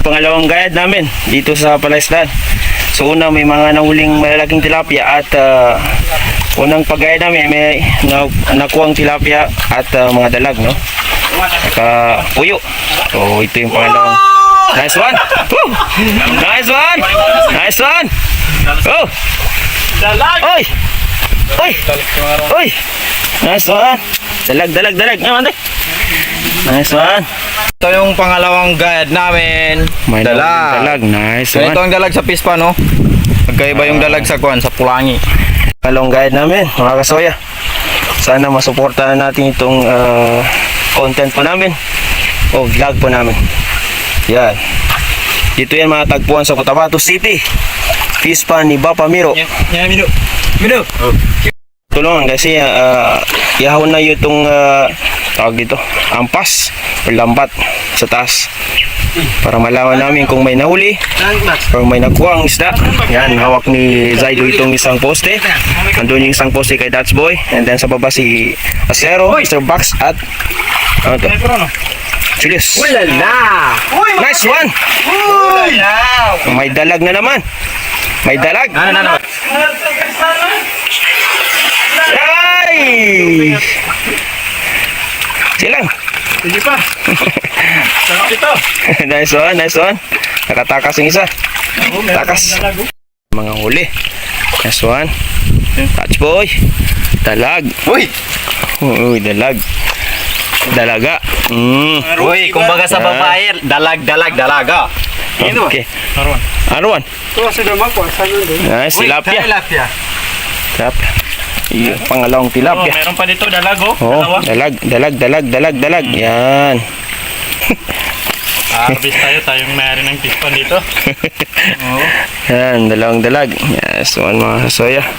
Pangalawang gayad namin dito sa Palaisdaan. So una may mga nahuling malalaking tilapia at unang paggayad namin may nakuwang tilapia at mga dalag, no? Saka puyo. So ito yung pangalawang. Nice one! Woo! Nice one! Nice one! Oh! Oy! Oy! Oy! Nice one! Dalag, dalag, dalag. Nice one! Ito yung pangalawang guide namin. May dalag. dalag. Nice one. Ito ang dalag sa pispa, no? Magkaiba yung dalag sa kuwan, sa pulangi. Pangalawang guide namin, mga kasoya. Sana masuportahan natin itong content po namin o vlog po namin. Yan. Dito yan matatagpuan sa Cotabato City. Pispa ni Bapa Miro. Miro. Tulungan kasi ihahon na yun itong tawag dito, ampas o lambat sa taas para malaman namin kung may nahuli o may nakuha ang isda. Yan, hawak ni Zaido itong isang poste. Andun yung isang poste kay Dutch Boy, and then sa baba si Acero, Mr. Box at ano to? Julius. Ulala! Nice one! May dalag na naman. May dalag. Ano? Ay! Silang. Sige pa. Sarap ito. Nice one, nice one. Nakatakas yung isa. Takas. Mga huli. Nice one. Touch boy. Dalag. Uy! Uy, dalag. Dalaga. Uy, kumbaga sa babae, dalaga. Okay. Arwan. Ito kasi naman po, saan yun? Nice, tilapia. Tilapia. Tilapia. Yung pangalawang tilapia. Meron pa dito dalag, Oh, dalag. Yan. Harvest tayong mayari ng pispan dito. Yan, dalawang dalag. Yes, one mga soya.